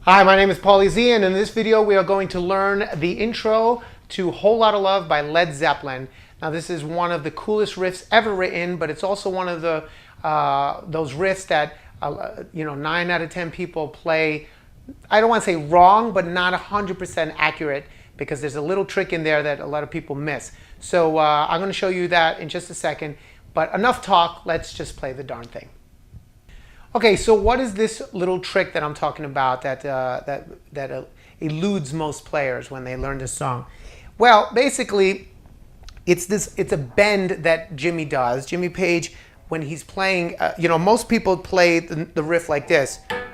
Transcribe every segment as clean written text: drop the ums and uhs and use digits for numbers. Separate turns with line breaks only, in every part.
Hi, my name is Paulie Z, and in this video we are going to learn the intro to Whole Lotta Love by Led Zeppelin. Now this is one of the coolest riffs ever written, but it's also one of the those riffs that 9 out of 10 people play. I don't want to say wrong, but not 100% accurate, because there's a little trick in there that a lot of people miss. So I'm going to show you that in just a second. But enough talk, let's just play the darn thing. Okay, so what is this little trick that I'm talking about that eludes most players when they learn this song? Well, basically, it's a bend that Jimmy does. Jimmy Page, when he's playing, most people play the riff like this, right?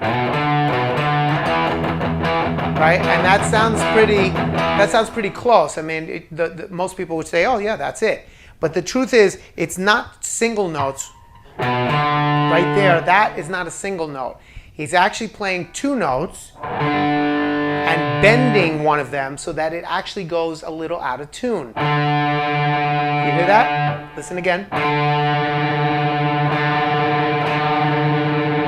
And that sounds pretty close. I mean, most people would say, oh yeah, that's it. But the truth is, it's not single notes. Right there, that is not a single note. He's actually playing two notes and bending one of them so that it actually goes a little out of tune. You hear that? Listen again.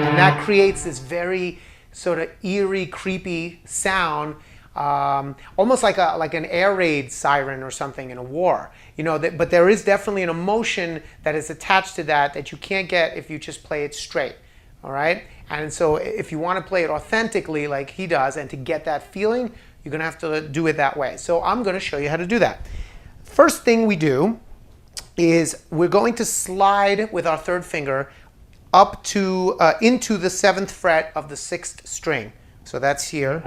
And that creates this very sort of eerie, creepy sound, almost like an air raid siren or something in a war. But there is definitely an emotion that is attached to that you can't get if you just play it straight. All right? And so if you want to play it authentically like he does, and to get that feeling, you're going to have to do it that way. So I'm going to show you how to do that. First thing we do is we're going to slide with our third finger up to into the 7th fret of the 6th string. So that's here.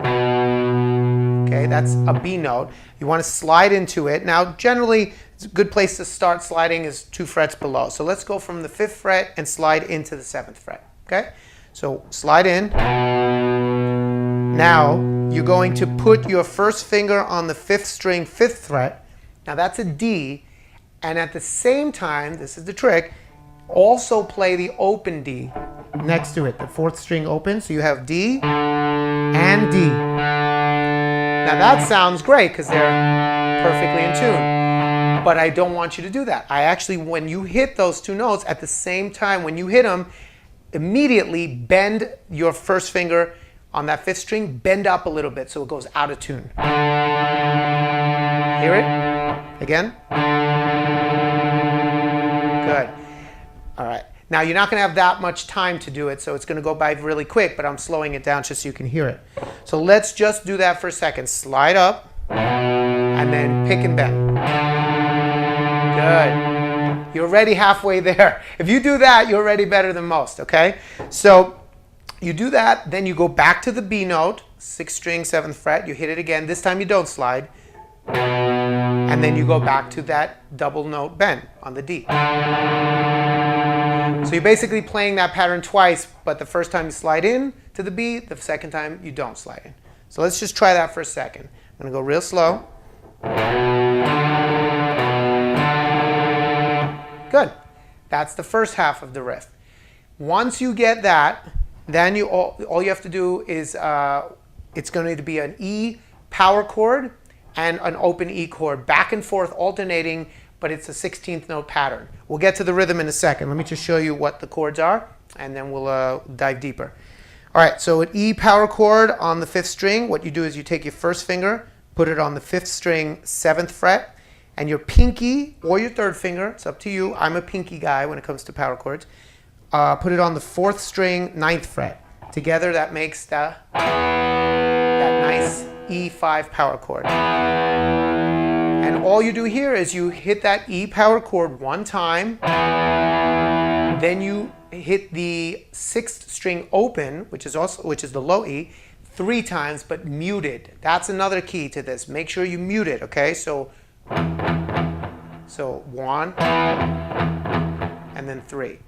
Okay, that's a B note. You want to slide into it. Now, generally, it's a good place to start sliding is 2 frets below. So let's go from the 5th fret and slide into the 7th fret. Okay, so slide in. Now, you're going to put your first finger on the 5th string, 5th fret. Now, that's a D. And at the same time, this is the trick, also play the open D next to it, the 4th string open. So you have D and D. Now that sounds great because they're perfectly in tune, but I don't want you to do that. I actually, when you hit those two notes at the same time, when you hit them, immediately bend your first finger on that 5th string, bend up a little bit so it goes out of tune. Hear it? Again? Good. All right. Now you're not going to have that much time to do it, so it's going to go by really quick, but I'm slowing it down just so you can hear it. So let's just do that for a second. Slide up, and then pick and bend. Good. You're already halfway there. If you do that, you're already better than most, okay? So you do that, then you go back to the B note, 6th string, 7th fret. You hit it again. This time you don't slide. And then you go back to that double note bend on the D. So you're basically playing that pattern twice, but the first time you slide in to the B, the second time you don't slide in. So let's just try that for a second. I'm going to go real slow. Good. That's the first half of the riff. Once you get that, then all you have to do is, it's going to be an E power chord and an open E chord, back and forth alternating, but it's a 16th note pattern. We'll get to the rhythm in a second. Let me just show you what the chords are, and then we'll dive deeper. All right, so an E power chord on the 5th string, what you do is you take your first finger, put it on the 5th string, 7th fret, and your pinky or your third finger, it's up to you. I'm a pinky guy when it comes to power chords. Put it on the 4th string, 9th fret. Together that makes that nice E5 power chord. And all you do here is you hit that E power chord one time, then you hit the 6th string open, which is the low E, 3 times, but muted. That's another key to this. Make sure you mute it, okay? So 1, and then 3.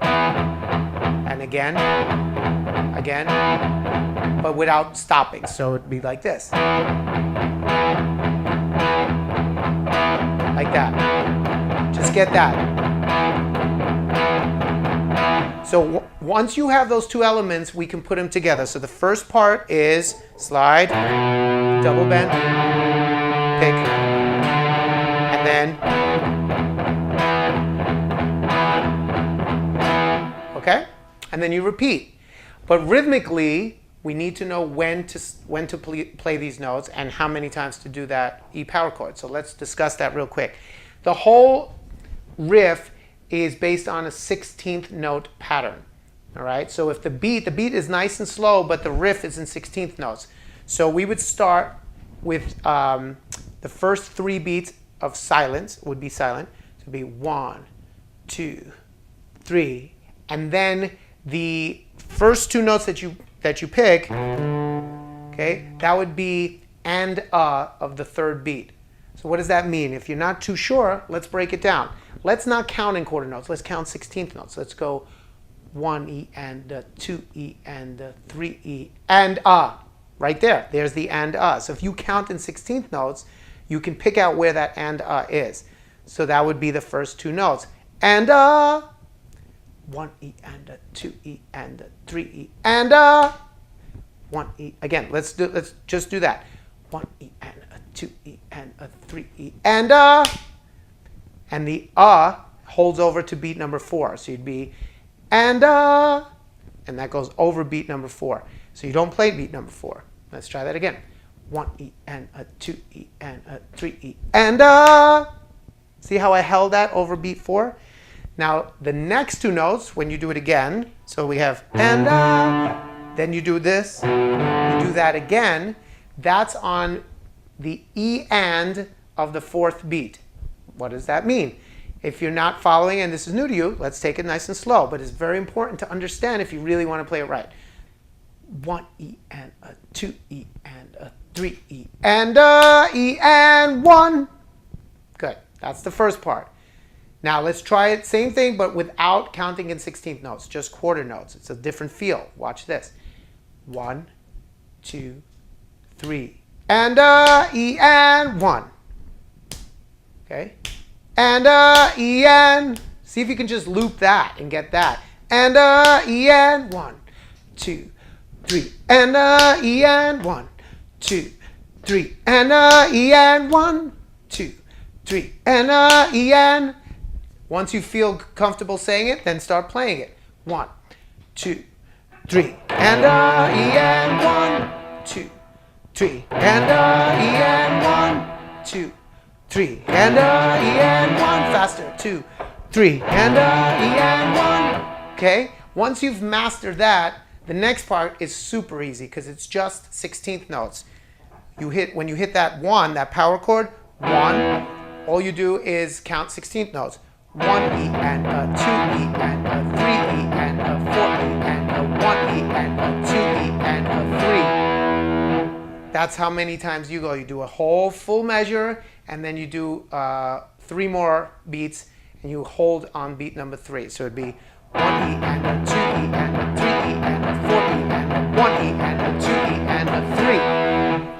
And again, but without stopping. So it'd be like this. Like that. Just get that. So once you have those two elements, we can put them together. So the first part is slide, double bend, pick, and then, okay? And then you repeat. But rhythmically, we need to know when to play these notes and how many times to do that E power chord. So let's discuss that real quick. The whole riff is based on a 16th note pattern. All right, so if the beat is nice and slow, but the riff is in 16th notes. So we would start with the first 3 beats of silence would be silent. So it would be 1, 2, 3, and then the first 2 notes that you pick, okay, that would be and of the 3rd beat. So what does that mean? If you're not too sure, let's break it down. Let's not count in quarter notes. Let's count 16th notes. Let's go 1 E and 2 E and 3 E and right there. There's the and So if you count in 16th notes, you can pick out where that and is. So that would be the first 2 notes. And 1 E and 2 E and 3 E and 1 E. Again, let's just do that. 1 E and 2 E and 3 E and the holds over to beat number 4. So you'd be and that goes over beat number 4. So you don't play beat number 4. Let's try that again. 1 E and 2 E and 3 E and see how I held that over beat 4? Now the next 2 notes, when you do it again, so we have and then you do this, you do that again, that's on the E and of the 4th beat. What does that mean? If you're not following, and this is new to you, let's take it nice and slow, but it's very important to understand if you really want to play it right. 1 E and 2 E and 3 E and E and 1. Good. That's the first part. Now let's try it, same thing, but without counting in 16th notes, just quarter notes. It's a different feel. Watch this. 1, 2, 3, and E and 1. Okay? And E and, see if you can just loop that and get that. And E and 1, 2, 3, and E and 1, 2, 3, and E and 1, 2, 3, and E and. Once you feel comfortable saying it, then start playing it. 1, 2, 3, and E and 1, 2, 3, and E and 1, 2, 3, and E and 1. Faster. 2, 3, and E and 1. Okay? Once you've mastered that, the next part is super easy because it's just 16th notes. When you hit that 1, that power chord, 1, all you do is count 16th notes. 1 E and 2 E and 3 E and 4 E and 1 E and 2 E and 3. That's how many times you go. You do a whole full measure, and then you do 3 more beats, and you hold on beat number 3. So it'd be 1 E and 2 E and 3 E and 4 E and 1 E and 2 E and 3.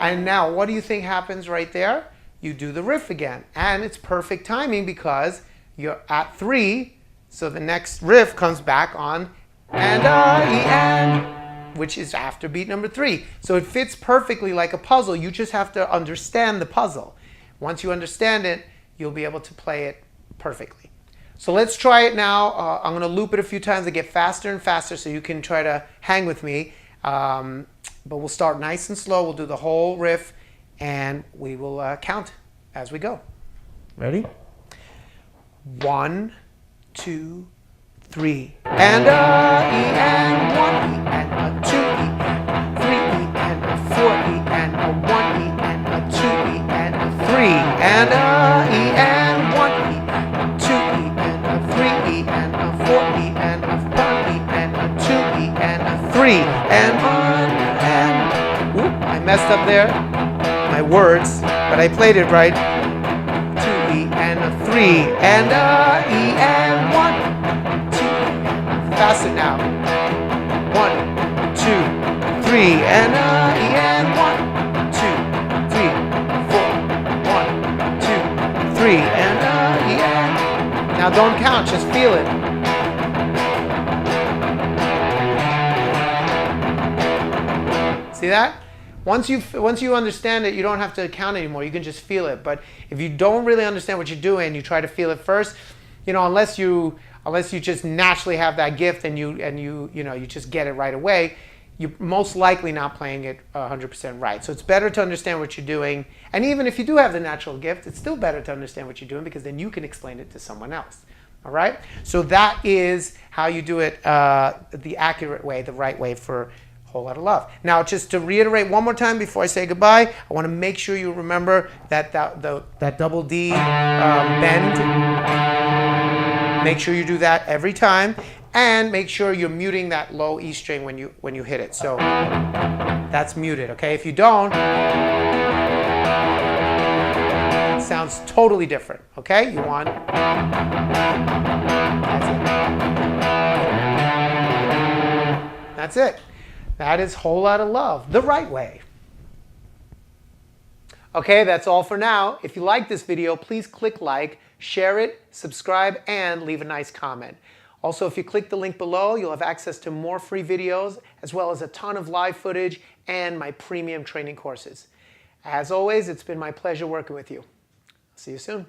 And now, what do you think happens right there? You do the riff again, and it's perfect timing because you're at 3, so the next riff comes back on and E and, which is after beat number 3. So it fits perfectly like a puzzle. You just have to understand the puzzle. Once you understand it, you'll be able to play it perfectly. So let's try it now. I'm going to loop it a few times to get faster and faster so you can try to hang with me. But we'll start nice and slow. We'll do the whole riff, and we will count as we go. Ready? 1, 2, 3, and E and 1 E and 2 E and 3 E and 4 E and 1 E and 2 E and 3 and E and 1 E and 2 E and 3 E and 4 E and 1 E and 2 E and 3 and 1 and. Oop, I messed up there. My words, but I played it right. And 3 and E and 1, 2, faster now. 1, 2, 3 and E and 1, 2, 3, 4, 1, 2, 3 and E and. Now don't count, just feel it. See that? Once you understand it, you don't have to count anymore. You can just feel it. But if you don't really understand what you're doing, you try to feel it first. Unless you just naturally have that gift and you just get it right away, you're most likely not playing it 100% right. So it's better to understand what you're doing. And even if you do have the natural gift, it's still better to understand what you're doing, because then you can explain it to someone else. All right? So that is how you do it the accurate way, the right way for Whole Lotta Love. Now, just to reiterate one more time before I say goodbye, I want to make sure you remember that that double D bend. Make sure you do that every time. And make sure you're muting that low E string when you hit it. So that's muted, okay? If you don't, it sounds totally different, okay? You want, that's it. That is Whole Lotta Love, the right way. Okay, that's all for now. If you like this video, please click like, share it, subscribe, and leave a nice comment. Also, if you click the link below, you'll have access to more free videos, as well as a ton of live footage and my premium training courses. As always, it's been my pleasure working with you. See you soon.